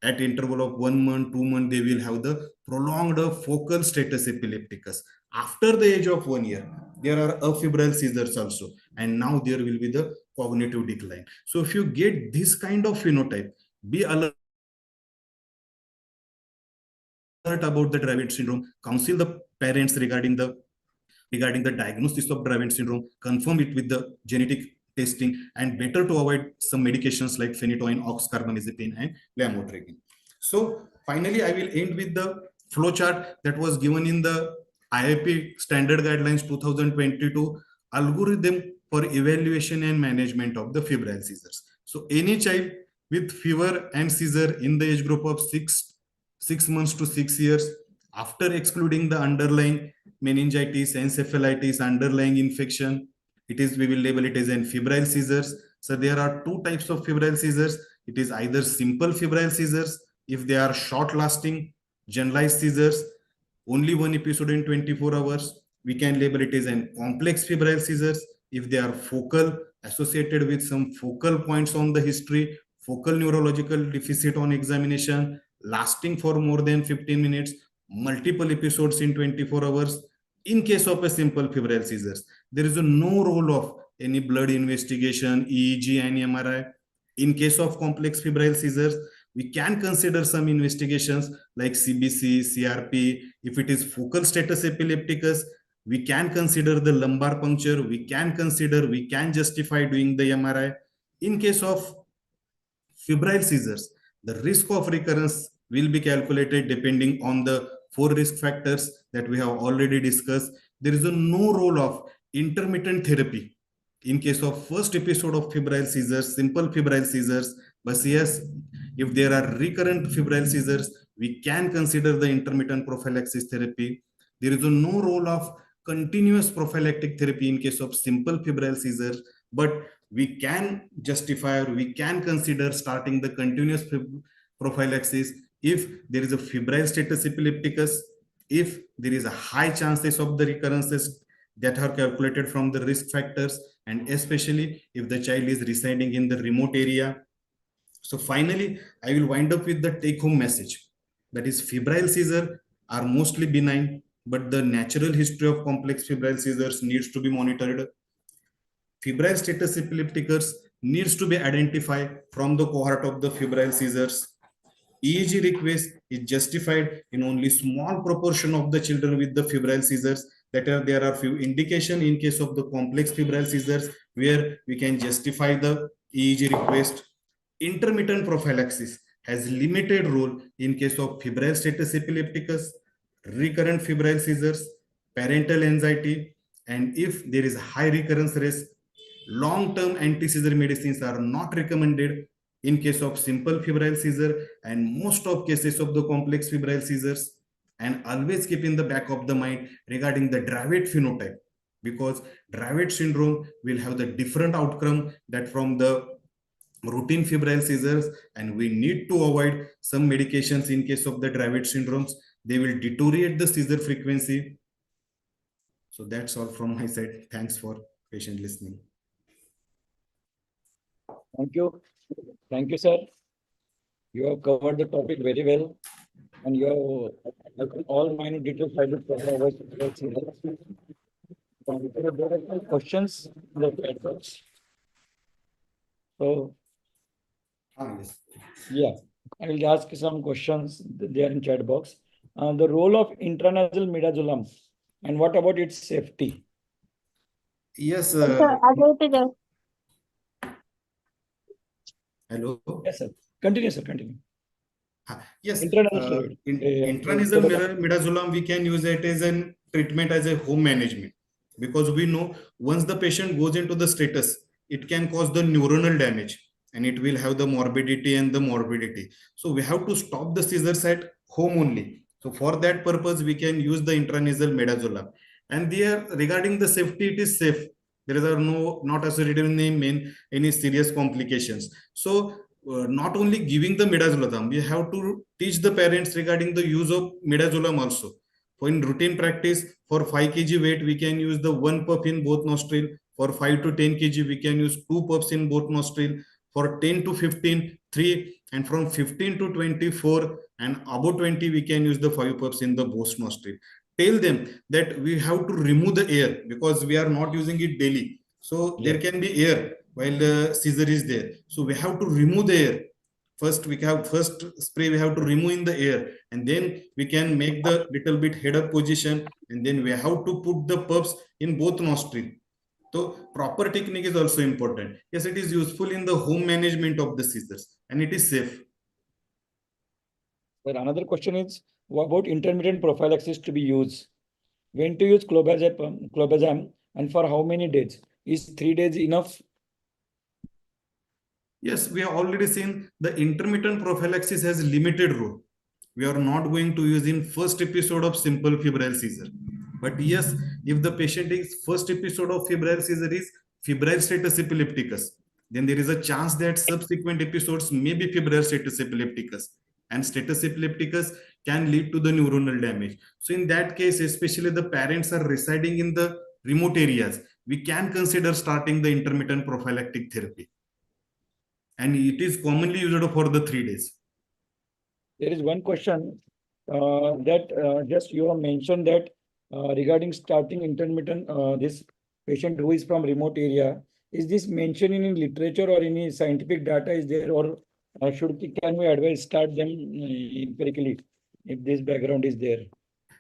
At interval of 1 month, 2 months, they will have the prolonged focal status epilepticus. After the age of 1 year, there are afebrile seizures also, and now there will be the cognitive decline. So if you get this kind of phenotype, be alert about the Dravet syndrome, counsel the parents regarding the diagnosis of Dravet syndrome, confirm it with the genetic testing, and better to avoid some medications like phenytoin, oxcarbamazepine, and lamotrigine. So finally, I will end with the flowchart that was given in the IIP Standard Guidelines 2022 algorithm for evaluation and management of the febrile seizures. So any child with fever and seizure in the age group of 6 months to 6 years, after excluding the underlying meningitis, encephalitis, underlying infection, we will label it as an febrile seizures. So there are two types of febrile seizures. It is either simple febrile seizures. If they are short lasting generalized seizures, only one episode in 24 hours, we can label it as an complex febrile seizures. If they are focal, associated with some focal points on the history, focal neurological deficit on examination, lasting for more than 15 minutes, multiple episodes in 24 hours. In case of a simple febrile seizures, there is no role of any blood investigation, EEG and MRI. In case of complex febrile seizures, we can consider some investigations like CBC, CRP. If it is focal status epilepticus, we can consider the lumbar puncture. We can justify doing the MRI. In case of febrile seizures, the risk of recurrence will be calculated depending on the 4 risk factors that we have already discussed. There is no role of intermittent therapy in case of first episode of febrile seizures, simple febrile seizures. But yes, if there are recurrent febrile seizures, we can consider the intermittent prophylaxis therapy. There is no role of continuous prophylactic therapy in case of simple febrile seizures, but we can justify or we can consider starting the continuous prophylaxis if there is a febrile status epilepticus, if there is a high chances of the recurrences that are calculated from the risk factors, and especially if the child is residing in the remote area. So finally, I will wind up with the take-home message. That is, febrile seizures are mostly benign, but the natural history of complex febrile seizures needs to be monitored. Febrile status epilepticus needs to be identified from the cohort of the febrile seizures. EEG request is justified in only small proportion of the children with the febrile seizures. There are few indication in case of the complex febrile seizures where we can justify the EEG request. Intermittent prophylaxis has limited role in case of febrile status epilepticus, recurrent febrile seizures, parental anxiety, and if there is a high recurrence risk, long-term anti-seizure medicines are not recommended in case of simple febrile seizure and most of cases of the complex febrile seizures. And always keep in the back of the mind regarding the Dravet phenotype, because Dravet syndrome will have the different outcome that from the routine febrile seizures, and we need to avoid some medications in case of the Dravet syndromes. They will deteriorate the seizure frequency. So that's all from my side. Thanks for patient listening. Thank you. Thank you, sir. You have covered the topic very well, and you have all minute details I will cover over. There are some questions in the chat box. So, Yes. yeah, I will ask some questions. They are in chat box. The role of intranasal midazolam, and what about its safety? Yes. Hello. Yes, sir. Continue, sir. Continue. Yes. Intranasal steroid. Intranasal midazolam, we can use it as a treatment as a home management, because we know once the patient goes into the status, it can cause the neuronal damage and it will have the morbidity and the morbidity. So we have to stop the seizures at home only. So for that purpose, we can use the intranasal midazolam. And there, regarding the safety, it is safe. There are not associated in any serious complications. So not only giving the midazolam, we have to teach the parents regarding the use of midazolam also. For in routine practice, for 5 kg weight, we can use the 1 puff in both nostril. For 5 to 10 kg, we can use 2 puffs in both nostril. For 10 to 15, 3, and from 15 to 24 and above 20, we can use the 5 puffs in the both nostril. Tell them that we have to remove the air because we are not using it daily. So there can be air while the seizure is there. So we have to remove the air. First spray we have to remove in the air, and then we can make the little bit head up position, and then we have to put the puffs in both nostril. So proper technique is also important. Yes, it is useful in the home management of the seizures and it is safe. But another question is, what about intermittent prophylaxis to be used? When to use clobazam and for how many days? Is 3 days enough? Yes, we have already seen the intermittent prophylaxis has limited role. We are not going to use in first episode of simple febrile seizure. But yes, if the patient is first episode of febrile seizure is febrile status epilepticus, then there is a chance that subsequent episodes may be febrile status epilepticus, and status epilepticus can lead to the neuronal damage. So in that case, especially the parents are residing in the remote areas, we can consider starting the intermittent prophylactic therapy. And it is commonly used for the 3 days. There is one question that just you have mentioned that regarding starting intermittent, this patient who is from remote area, is this mentioned in literature or any scientific data is there, or can we advise start them empirically if this background is there?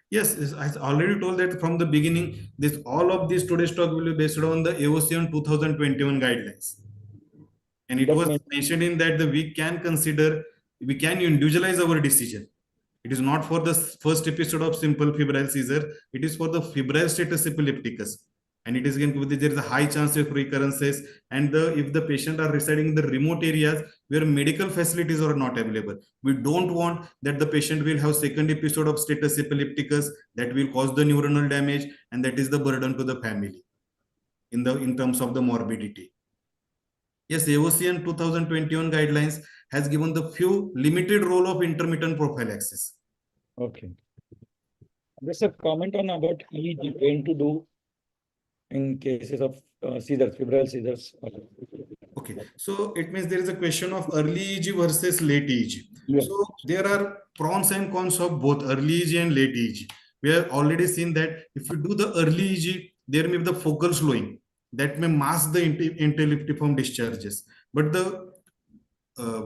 Yes, I already told that from the beginning, this all of this today's talk will be based on the AOCN 2021 guidelines. And it was mentioned in that we can individualize our decision. It is not for the first episode of simple febrile seizure. It is for the febrile status epilepticus. And it is again, there is a high chance of recurrences. And if the patient are residing in the remote areas where medical facilities are not available, we don't want that the patient will have second episode of status epilepticus that will cause the neuronal damage, and that is the burden to the family in terms of the morbidity. Yes, AOCN 2021 guidelines has given the few limited role of intermittent prophylaxis. Okay. Just a comment on about when to do in cases of seizures, febrile seizures. Okay, so it means there is a question of early EEG versus late EEG. Yes. So there are pros and cons of both early EEG and late EEG. We have already seen that if you do the early EEG, there may be the focal slowing that may mask the interleptiform discharges. But the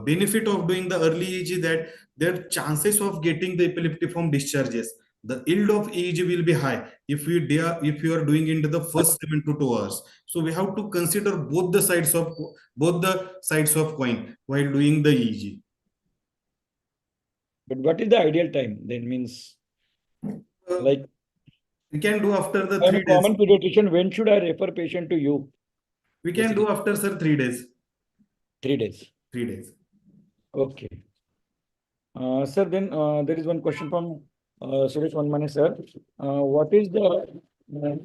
benefit of doing the early EEG that their chances of getting the epileptiform discharges, the yield of EEG will be high if you are doing into the first 7 to 2 hours. So we have to consider both the sides of coin while doing the EEG. But what is the ideal time? Then means like we can do after the 3 days. Common pediatrician, when should I refer patient to you? We can do after 3 days. 3 days. 3 days. Okay. Sir, then there is one question from Suresh Vanmane, sir. What is the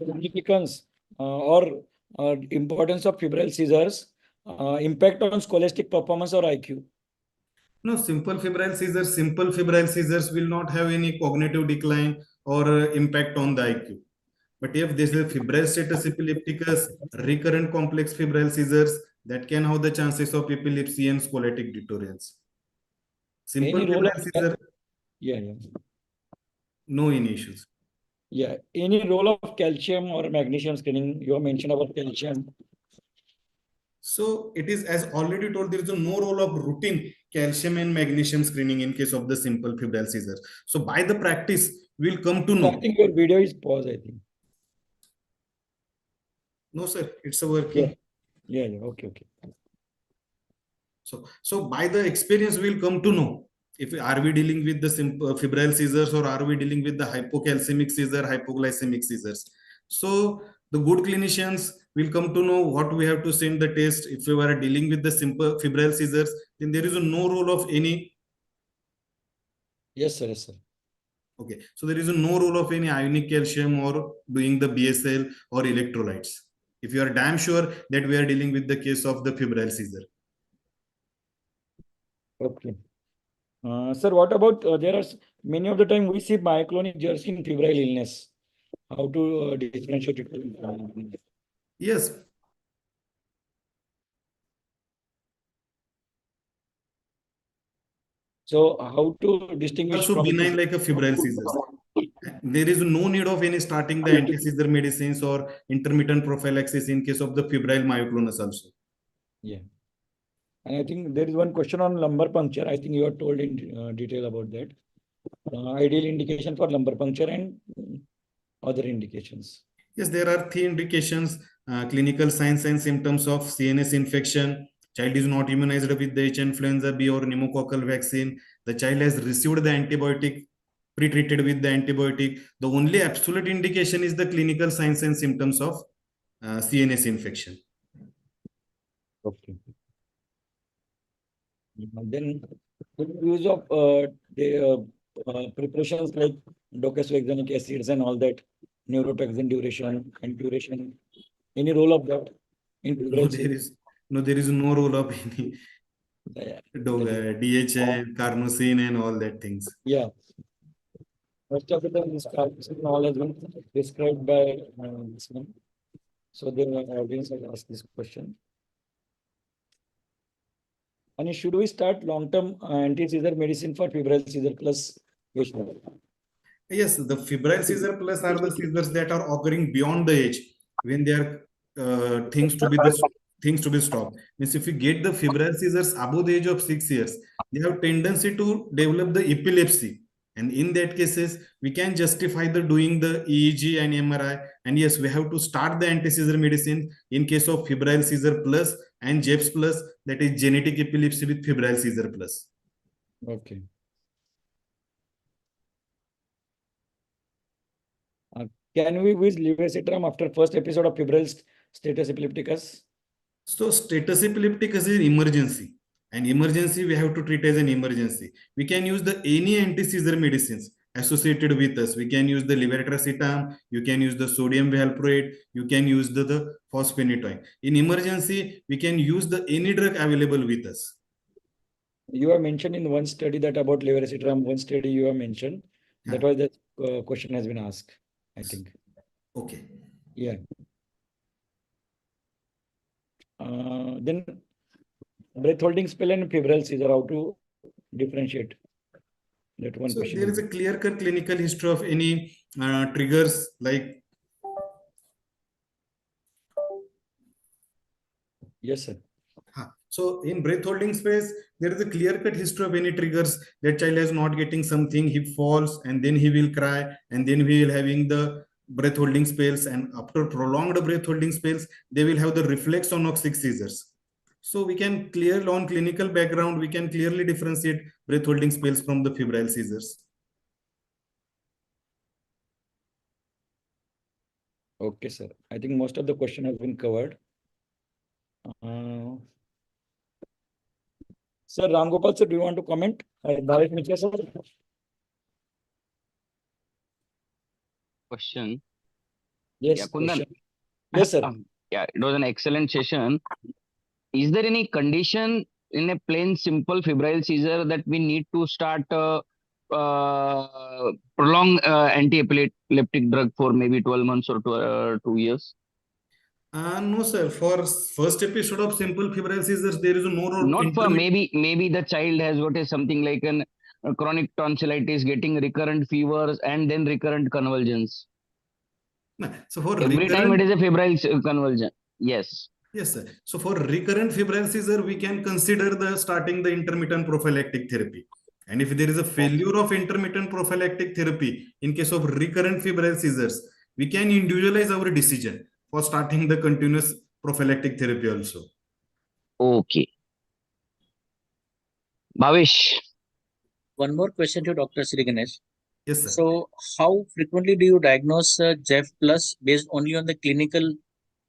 significance or importance of febrile seizures impact on scholastic performance or IQ? No, simple febrile seizures will not have any cognitive decline or impact on the IQ. But if this is febrile status epilepticus, recurrent complex febrile seizures, that can have the chances of epilepsy and scoletic detorians. Simple Any role febrile of seizure, yeah, yeah. no any issues. Yeah. Any role of calcium or magnesium screening? You have mentioned about calcium. So it is, as already told, there is no role of routine calcium and magnesium screening in case of the simple febrile seizure. So by the practice, we'll come to I know. think your video is paused, I think. No, sir, it's a working. Yeah, yeah. Okay, okay. So by the experience, we'll come to know if are we dealing with the simple febrile seizures or are we dealing with the hypocalcemic seizure, hypoglycemic seizures. So the good clinicians will come to know what we have to send the test. If we are dealing with the simple febrile seizures, then there is no role of any. Yes, sir. Yes, sir. Okay, so there is no role of any ionic calcium or doing the BSL or electrolytes. If you are damn sure that we are dealing with the case of the febrile seizure. Okay. Sir, what about there are many of the time we see myoclonic jerks in febrile illness. How to differentiate it? Yes, So how to distinguish also from benign like a febrile seizures. There is no need of any starting the anti-seizure medicines or intermittent prophylaxis in case of the febrile myoclonus also. Yeah. And I think there is one question on lumbar puncture. I think you are told in detail about that. Ideal indication for lumbar puncture and other indications. Yes, there are three indications, clinical signs and symptoms of CNS infection. Child is not immunized with the H influenza B or pneumococcal vaccine. The child has received the antibiotic, pre-treated with the antibiotic. The only absolute indication is the clinical signs and symptoms of CNS infection. Okay. Then the use of the preparations like docosahexaenic acids and all that, neurotoxin duration and duration. Any role of that in No, febrile there seizure? is there is no role of any Yeah. DHA, carnosine, and all that things. Yeah. Most of the time, this all has been described by this one. So the audience has asked this question. And should we start long-term anti-seizure medicine for febrile seizure plus patient? Yes, the febrile seizure plus are the seizures that are occurring beyond the age when they are things to be stopped. Means if you get the febrile seizures above the age of 6 years, they have tendency to develop the epilepsy. And in that cases, we can justify the doing the EEG and MRI. And yes, we have to start the anti-seizure medicine in case of febrile seizure plus and JEPS plus, that is genetic epilepsy with febrile seizure plus. Okay. Can we use levetiracetam after first episode of febrile status epilepticus? So status epilepticus is emergency. And emergency, we have to treat as an emergency. We can use the any anti-seizure medicines associated with us. We can use the levetiracetam, you can use the sodium valproate, you can use the fosphenytoin. In emergency, we can use the any drug available with us. You have mentioned in one study that about levetiracetam, one study you have mentioned. That was the question has been asked, I think. Okay. Yeah. Then breath holding spell and febrile seizure, how to differentiate? That one So question. there is a clear-cut clinical history of any triggers like. Yes, sir. So in breath holding space, there is a clear-cut history of any triggers. That child is not getting something, he falls and then he will cry and then we will having the breath holding spells, and after prolonged breath holding spells, they will have the reflex anoxic seizures. So we can clear on clinical background, we can clearly differentiate breath holding spells from the febrile seizures. Okay, sir. I think most of the question has been covered. Sir, Ram Gopal, sir, do you want to comment? Bharat Mitra, sir? Question. Yes, Yeah, Kundan. question. Yes, sir. Yeah, it was an excellent session. Is there any condition in a plain simple febrile seizure that we need to start prolonged anti-epileptic drug for maybe 12 months or 2 years? No, sir. For first episode of simple febrile seizures, there is no Not for intermediate. maybe the child has got something like an chronic tonsillitis, getting recurrent fevers and then recurrent convulsions. No. So for Every time recurrent, it is a febrile convulsion. Yes. yes, sir. So for recurrent febrile seizure, we can consider the starting the intermittent prophylactic therapy. And if there is a failure of intermittent prophylactic therapy in case of recurrent febrile seizures, we can individualize our decision for starting the continuous prophylactic therapy also. Okay. Bhavish. One more question to Dr. Sri Ganesh. Yes, sir. So, how frequently do you diagnose JEF plus based only on the clinical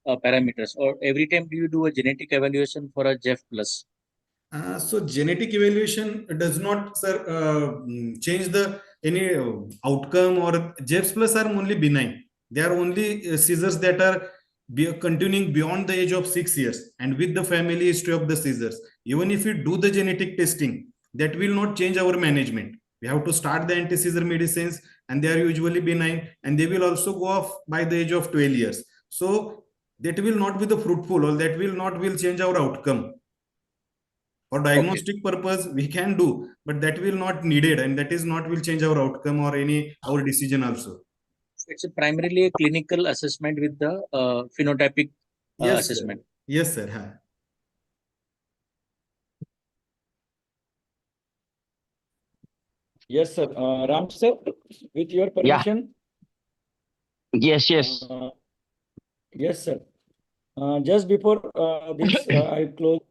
parameters, or every time do you do a genetic evaluation for a JEF plus? So genetic evaluation does not, sir, change the any outcome, or JEFs plus are only benign. They are only seizures that are continuing beyond the age of 6 years and with the family history of the seizures. Even if we do the genetic testing, that will not change our management. We have to start the anti-seizure medicines, and they are usually benign, and they will also go off by the age of 12 years. So that will not be the fruitful, or that will change our outcome. For diagnostic purpose, we can do, but that will not needed, and that is not will change our outcome or any our decision also. It's primarily a clinical assessment with the phenotypic Yes, assessment. sir. Yes, sir. Huh. Yes, sir. Ram sir, with your Yeah. permission. Yes, yes. Yes, sir. Just before this, I close.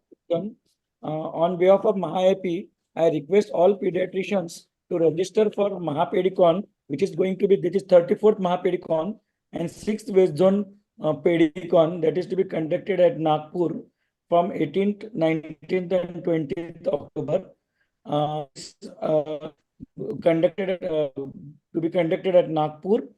On behalf of MahaAP, I request all pediatricians to register for MahaPedicon, which is going to be, this is 34th MahaPedicon and 6th West Zone Pedicon, that is to be conducted at Nagpur from 18th, 19th and 20th October. To be conducted at Nagpur.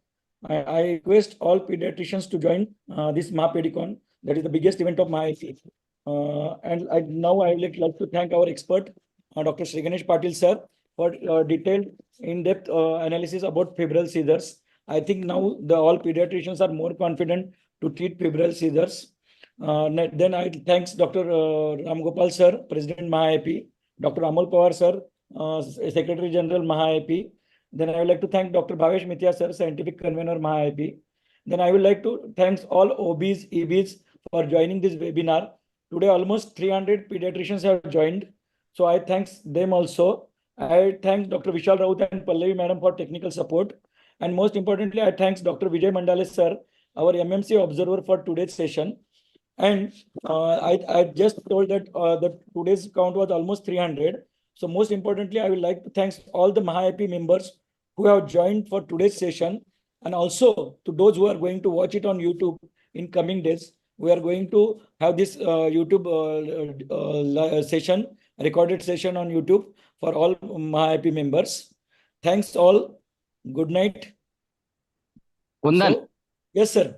I request all pediatricians to join this MahaPedicon. That is the biggest event of MahaAP. And now I would like to thank our expert, Dr. Sri Ganesh Patil sir, for detailed, in-depth analysis about febrile seizures. I think now all pediatricians are more confident to treat febrile seizures. Then I thanks Dr. Ram Gopal sir, President MahaAP, Dr. Amol Pawar sir, Secretary General MahaAP. Then I would like to thank Dr. Bhavesh Mithya sir, Scientific Convener MahaAP. Then I would like to thank all OBs, EBs for joining this webinar. Today, almost 300 pediatricians have joined. So I thanks them also. I thank Dr. Vishal Raut and Pallavi Madam for technical support. And most importantly, I thanks Dr. Vijay Mandale sir, our MMC observer, for today's session. And I just told that today's count was almost 300. So most importantly, I would like to thank all the MahaAP members who have joined for today's session, and also to those who are going to watch it on YouTube in coming days. We are going to have this YouTube session, recorded session on YouTube for all MahaAP members. Thanks all. Good night. Kundan, So, yes, sir.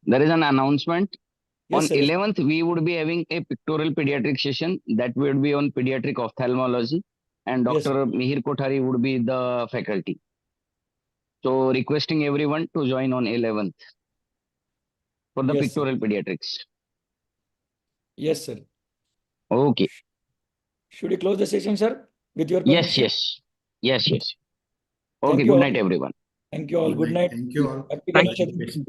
there is an announcement. Yes, On sir. 11th, we would be having a pictorial pediatric session that would be on pediatric ophthalmology, and Yes. Dr. Mihir Kothari would be the faculty. So requesting everyone to join on 11th for the Yes, sir. pictorial pediatrics. Yes, sir. Okay. Should we close the session, sir? With your Yes, permission? yes. Yes, yes. Thank Okay, you good all. night, everyone. Thank you all. Good night. Thank you all. Happy Thank Ganesh you. Chaturthi.